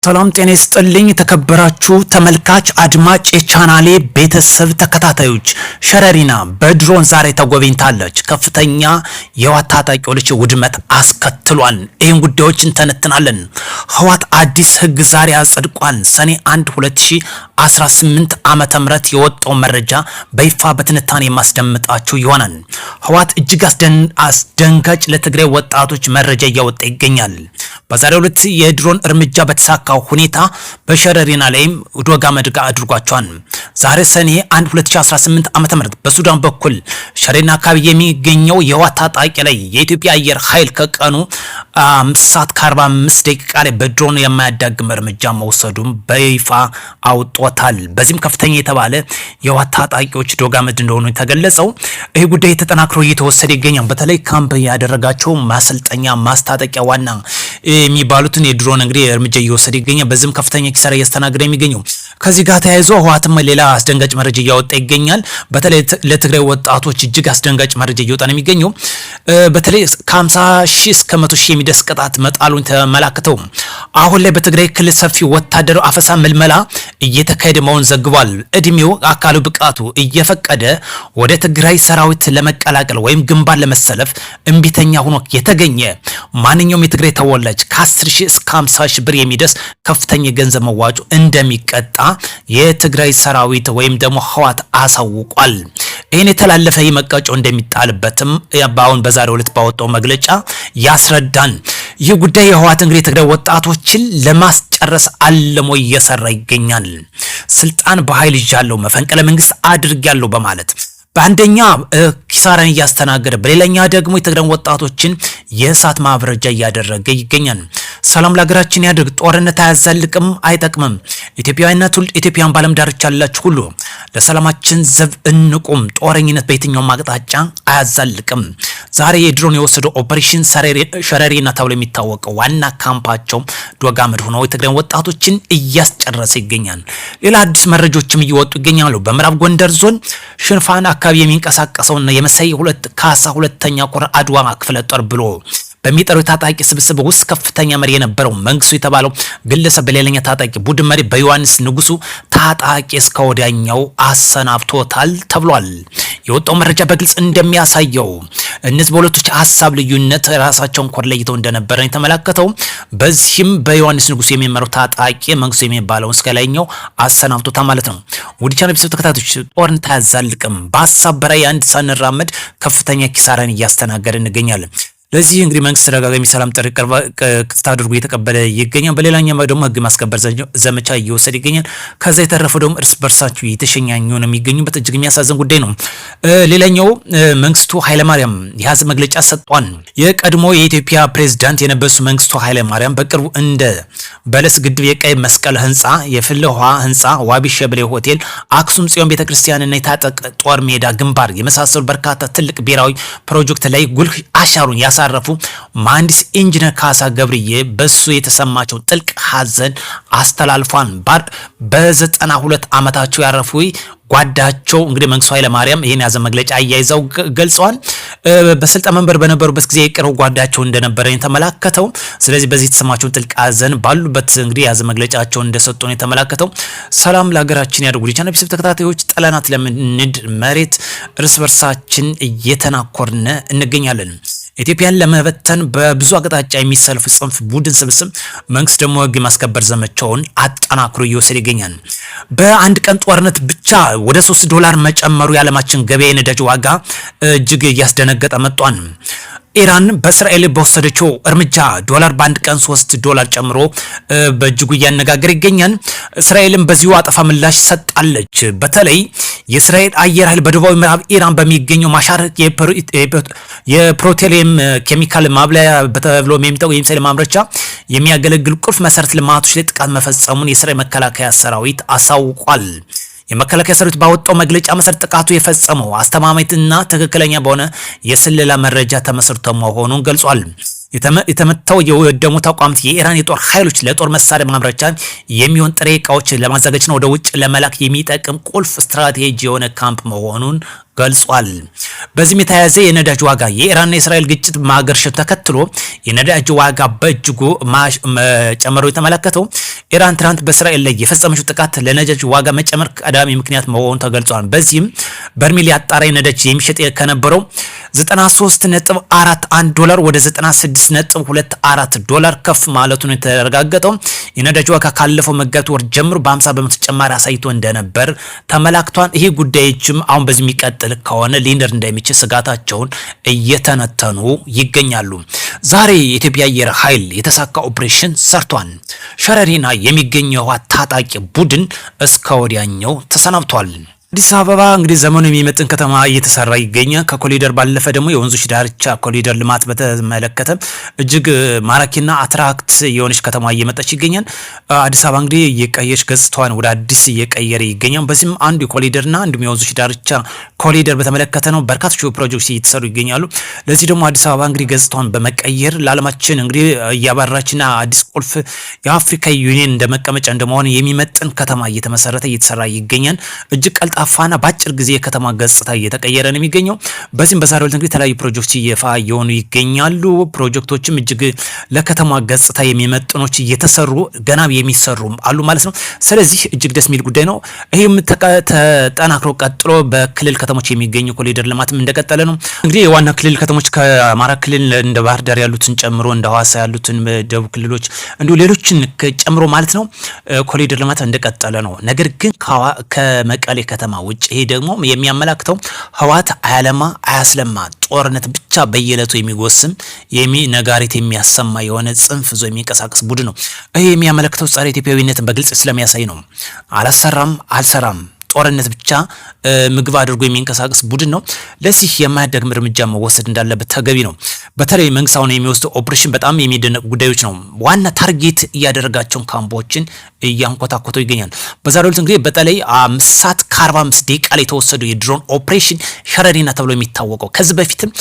ሰላም ጤና ይስጥልኝ ተከበራችሁ ተመልካች አድማጭ የቻናሌ ቤተሰብ ተከታታዮች ሸረሪና በድሮን ዛሬ ተጎብኝታለች። ከፍተኛ የህወሓት ታጣቂዎች ውድመት አስከትሏል። ይህን ጉዳዮችን ተነትናለን። ህወሓት አዲስ ህግ ዛሬ አጸድቋል። ሰኔ 1 2018 ዓመተ ምህረት የወጣው መረጃ በይፋ በትንታኔ ማስደምጣችሁ ይሆናል። ህወሓት እጅግ አስደንጋጭ ለትግራይ ወጣቶች መረጃ እያወጣ ይገኛል። በዛሬው ዕለት የድሮን እርምጃ በተሳካ ሁኔታ በሸረሪና ላይም ዶጋ መድጋ አድርጓቸዋል። ዛሬ ሰኔ 1 2018 ዓመተ ምህረት በሱዳን በኩል ሸረሪና አካባቢ የሚገኘው የህወሓት ታጣቂ ላይ የኢትዮጵያ አየር ኃይል ከቀኑ 5:45 ላይ በድሮን የማያዳግም እርምጃ መውሰዱን በይፋ አውጥቷል። በዚህም ከፍተኛ የተባለ የህወሓት ታጣቂዎች ዶጋ መድ እንደሆኑ የተገለጸው ይህ ጉዳይ ተጠናክሮ እየተወሰደ ይገኛል። በተለይ ካምፕ ያደረጋቸው ማሰልጠኛ ማስታጠቂያ ዋና የሚባሉትን የድሮን እንግዲህ እርምጃ እየወሰደ ይገኛል። በዚህም ከፍተኛ ኪሳራ እያስተናገደ የሚገኘው ከዚህ ጋር ተያይዞ ህወሓትም ሌላ አስደንጋጭ መረጃ እያወጣ ይገኛል። በተለይ ለትግራይ ወጣቶች እጅግ አስደንጋጭ መረጃ እየወጣ ነው የሚገኘው። በተለይ ከ50,000 እስከ 100,000 የሚደርስ ቅጣት መጣሉን ተመላክተው አሁን ላይ በትግራይ ክልል ሰፊ ወታደራዊ አፈሳ ምልመላ እየተካሄደ መሆኑን ዘግቧል። እድሜው አካሉ ብቃቱ እየፈቀደ ወደ ትግራይ ሰራዊት ለመቀላቀል ወይም ግንባር ለመሰለፍ እምቢተኛ ሆኖ የተገኘ ማንኛውም የትግራይ ተወላጅ ከ10,000 እስከ 50,000 ብር የሚደርስ ከፍተኛ የገንዘብ መዋጮ እንደሚቀጣ የትግራይ ሰራዊት ወይም ደግሞ ህወሓት አሳውቋል። ይህን የተላለፈ መቀጮ እንደሚጣልበትም በአሁን በዛሬው ዕለት ባወጣው መግለጫ ያስረዳን። ይህ ጉዳይ የህወሓት እንግዲህ የትግራይ ወጣቶችን ለማስጨረስ አልሞ እየሰራ ይገኛል። ስልጣን በኃይል ይዣለሁ፣ መፈንቅለ መንግስት አድርጌያለሁ በማለት በአንደኛ ኪሳራን እያስተናገደ በሌላኛ ደግሞ የትግራይ ወጣቶችን የእሳት ማብረጃ እያደረገ ይገኛል። ሰላም ለሀገራችን ያድርግ። ጦርነት አያዛልቅም፣ አይጠቅምም። ኢትዮጵያዊና ትውልደ ኢትዮጵያን ባለም ዳርቻ ያላችሁ ሁሉ ለሰላማችን ዘብ እንቁም። ጦረኝነት በየትኛውም አቅጣጫ አያዛልቅም። ዛሬ የድሮን የወሰደው ኦፐሬሽን ሸረሪና ተብሎ የሚታወቀው ዋና ካምፓቸው ዶጋ መድ ሆነው የትግራይ ወጣቶችን እያስጨረሰ ይገኛል። ሌላ አዲስ መረጃዎችም እየወጡ ይገኛሉ። በምዕራብ ጎንደር ዞን ሽንፋን አካባቢ የሚንቀሳቀሰውና የመሳይ ካሳ ሁለተኛ ኮር አድዋ ክፍለ ጦር ብሎ በሚጠራው ታጣቂ ስብስብ ውስጥ ከፍተኛ መሪ የነበረው መንግስቱ የተባለው ግለሰብ በሌላኛ ታጣቂ ቡድን መሪ በዮሐንስ ንጉሱ ታጣቂ እስከ ወዲያኛው አሰናብቶታል ተብሏል። የወጣው መረጃ በግልጽ እንደሚያሳየው እነዚህ በሁለቶች ሀሳብ ልዩነት ራሳቸውን ኮር ለይተው እንደነበረ የተመለከተው። በዚህም በዮሐንስ ንጉሱ የሚመራው ታጣቂ መንግስቱ የሚባለው እስከ ላይኛው አሰናብቶታል ማለት ነው። ወዲህ ቻናል ቤተሰብ ተከታታዮች ጦርነት አያዛልቅም። በሀሳብ በራይ አንድ ሳንራመድ ከፍተኛ ኪሳራን እያስተናገደ እንገኛለን። ለዚህ እንግዲህ መንግስት ተደጋጋሚ ሰላም ጥሪ ክፍት አድርጎ እየተቀበለ ይገኛል። በሌላኛው ደግሞ ህግ ማስከበር ዘመቻ እየወሰደ ይገኛል። ከዛ የተረፈው ደግሞ እርስ በርሳቸው የተሸኛኙ ነው የሚገኙበት እጅግ የሚያሳዝን ጉዳይ ነው። ሌላኛው መንግስቱ ኃይለማርያም የያዘ መግለጫ ሰጥቷል። የቀድሞ የኢትዮጵያ ፕሬዝዳንት የነበሱ መንግስቱ ኃይለማርያም በቅርቡ እንደ በለስ ግድብ፣ የቀይ መስቀል ህንጻ፣ የፍልውሃ ህንጻ፣ ዋቢ ሸብሌ ሆቴል፣ አክሱም ጽዮን ቤተክርስቲያንና የታጠቅ ጦር ሜዳ ግንባር የመሳሰሉ በርካታ ትልቅ ብሔራዊ ፕሮጀክት ላይ ጉልህ አሻሩን ያሳረፉ መሐንዲስ ኢንጂነር ካሳ ገብርዬ በሱ የተሰማቸው ጥልቅ ሐዘን አስተላልፏል። በ92 ዓመታቸው ያረፉ ጓዳቸው እንግዲህ መንግስቱ ኃይለማርያም ይሄን ያዘ መግለጫ አያይዘው ገልጸዋል። በስልጣን መንበር በነበሩበት ጊዜ የቅርብ ጓዳቸው እንደነበረ የተመለከተው። ስለዚህ በዚህ የተሰማቸውን ጥልቅ ሐዘን ባሉበት እንግዲህ ያዘ መግለጫቸውን እንደሰጡ ነው የተመለከተው። ሰላም ለሀገራችን ያድርጉ። ቻናል ቤተሰብ ተከታታዮች ጠላናት ለምንድ መሬት እርስ በርሳችን እየተናኮርነ እንገኛለን። ኢትዮጵያን ለመበተን በብዙ አቅጣጫ የሚሰልፍ ጽንፍ ቡድን ስብስብ መንግስት ደግሞ ህግ ማስከበር ዘመቻውን አጠናክሮ እየወሰደ ይገኛል። በአንድ ቀን ጦርነት ብቻ ወደ $3 መጨመሩ የዓለማችን ገበያ የነዳጅ ዋጋ እጅግ እያስደነገጠ መጥቷል። ኢራን በእስራኤል በወሰደችው እርምጃ ዶላር በአንድ ቀን $3 ጨምሮ በእጅጉ እያነጋገረ ይገኛል። እስራኤልም በዚሁ አጠፋ ምላሽ ሰጣለች። በተለይ የእስራኤል አየር ኃይል በደቡባዊ ምዕራብ ኢራን በሚገኘው ማሻር የፕሮቴሊየም ኬሚካል ማብለያ ተብሎ የሚጠራው የሚሳኤል ማምረቻ የሚያገለግል ቁልፍ መሰረተ ልማቶች ላይ ጥቃት መፈጸሙን የእስራኤል መከላከያ ሰራዊት አሳውቋል። የመከላከያ ሰራዊት ባወጣው መግለጫ መሰረት ጥቃቱ የፈጸመው አስተማማኝና ትክክለኛ በሆነ የስለላ መረጃ ተመስርቶ መሆኑን ገልጿል። የተመታው የወደሙ ተቋማት የኢራን የጦር ኃይሎች ለጦር መሳሪያ ማምረቻ የሚሆን ጥሬ ዕቃዎች ለማዘጋጀት ነው ወደ ውጭ ለመላክ የሚጠቅም ቁልፍ ስትራቴጂ የሆነ ካምፕ መሆኑን ገልጿል። በዚህም የተያያዘ የነዳጅ ዋጋ የኢራንና የእስራኤል ግጭት ማገርሸት ተከትሎ የነዳጅ ዋጋ በእጅጉ መጨመሩ የተመለከተው ኢራን ትናንት በእስራኤል ላይ የፈጸመችው ጥቃት ለነዳጅ ዋጋ መጨመር ቀዳሚ ምክንያት መሆኑ ተገልጿል። በዚህም በርሜል ያጣራ ነዳጅ የሚሸጥ ከነበረው 93.41 ዶላር ወደ 96.24 ዶላር ከፍ ማለቱን የተረጋገጠው የነዳጅ ዋጋ ካለፈው መጋቢት ወር ጀምሮ በ50 በመቶ ጭማሪ አሳይቶ እንደነበር ተመላክቷል። ይሄ ጉዳዮችም አሁን በዚህ የሚቀጥል ከሆነ ሊንደር እንደሚችል ስጋታቸውን እየተነተኑ ይገኛሉ። ዛሬ የኢትዮጵያ አየር ኃይል የተሳካ ኦፕሬሽን ሰርቷል። ሸረሪና የሚገኘው ታጣቂ ቡድን እስከ ወዲያኛው ተሰናብቷል። አዲስ አበባ እንግዲህ ዘመኑ የሚመጥን ከተማ እየተሰራ ይገኛል። ከኮሪደር ባለፈ ደግሞ የወንዞች ዳርቻ ኮሪደር ልማት በተመለከተ እጅግ ማራኪና አትራክት የሆነች ከተማ እየመጣች ይገኛል። አዲስ አበባ እንግዲህ እየቀየች ገጽታዋን ወደ አዲስ እየቀየረ ይገኛል። በዚህም አንዱ የኮሪደርና እንዲሁም የወንዞች ዳርቻ ኮሪደር በተመለከተ ነው በርካቶች ፕሮጀክቶች እየተሰሩ ይገኛሉ። ለዚህ ደግሞ አዲስ አበባ እንግዲህ ገጽታዋን በመቀየር ለዓለማችን እንግዲህ እያባራችና አዲስ ቁልፍ የአፍሪካ ዩኒየን እንደመቀመጫ እንደመሆን የሚመጥን ከተማ እየተመሰረተ እየተሰራ ይገኛል። እጅግ ቀልጣፋና በአጭር ጊዜ የከተማ ገጽታ እየተቀየረ ነው የሚገኘው። በዚህም በዛሬው ዕለት እንግዲህ የተለያዩ ፕሮጀክቶች ይፋ እየሆኑ ይገኛሉ። ፕሮጀክቶችም እጅግ ለከተማ ገጽታ የሚመጥኖች እየተሰሩ ገና የሚሰሩ አሉ ማለት ነው። ስለዚህ እጅግ ደስ የሚል ጉዳይ ነው። ይህም ተጠናክሮ ቀጥሎ በክልል ከተሞች የሚገኙ ኮሪደር ልማትም እንደቀጠለ ነው። እንግዲህ የዋና ክልል ከተሞች ከአማራ ክልል እንደ ባህር ዳር ያሉትን ጨምሮ እንደ ሐዋሳ ያሉትን ደቡብ ክልሎች እንዲሁ ሌሎችን ጨምሮ ማለት ነው ኮሪደር ልማት እንደቀጠለ ነው። ነገር ግን ከመቀሌ ከተማ ውጭ ይሄ ደግሞ የሚያመላክተው ህወሓት አያለማ አያስለማ ጦርነት ብቻ በየዕለቱ የሚጎስም ነጋሪት የሚያሰማ የሆነ ጽንፍ ዞ የሚንቀሳቀስ ቡድን ነው። ይሄ የሚያመለክተው ጸረ ኢትዮጵያዊነትን በግልጽ ስለሚያሳይ ነው። አልሰራም ጦርነት ብቻ ምግብ አድርጎ የሚንቀሳቀስ ቡድን ነው። ለዚህ የማያዳግም እርምጃ መወሰድ እንዳለበት ተገቢ ነው። በተለይ መንግስት አሁን የሚወስደው ኦፕሬሽን በጣም የሚደነቅ ጉዳዮች ነው። ዋና ታርጌት እያደረጋቸውን ካምፖችን እያንኮታኮተው ይገኛል። በዛሬው ዕለት እንግዲህ በተለይ 5 ሰዓት ከ45 ደቂቃ ላይ የተወሰደው የድሮን ኦፕሬሽን ሸረሪና ተብሎ የሚታወቀው ከዚህ በፊትም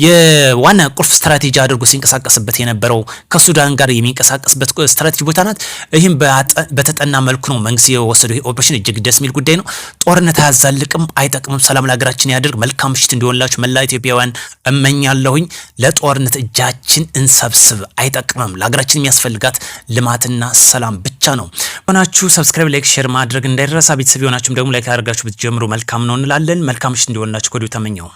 የዋና ቁልፍ ስትራቴጂ አድርጎ ሲንቀሳቀስበት የነበረው ከሱዳን ጋር የሚንቀሳቀስበት ስትራቴጂ ቦታ ናት። ይህም በተጠና መልኩ ነው መንግስት የወሰደው ኦፕሬሽን። እጅግ ደስ የሚል ጉዳይ ነው። ጦርነት አያዛልቅም፣ አይጠቅምም። ሰላም ለሀገራችን ያድርግ። መልካም ምሽት እንዲሆንላችሁ መላ ኢትዮጵያውያን እመኛለሁኝ። ለጦርነት እጃችን እንሰብስብ፣ አይጠቅምም። ለሀገራችን የሚያስፈልጋት ልማትና ሰላም ብቻ ነው። ሆናችሁ ሰብስክራይብ፣ ላይክ፣ ሼር ማድረግ እንዳይረሳ። ቤተሰብ የሆናችሁም ደግሞ ላይክ አድርጋችሁ ብትጀምሩ መልካም ነው እንላለን። መልካም ምሽት እንዲሆንላችሁ ከወዲሁ ተመኘው።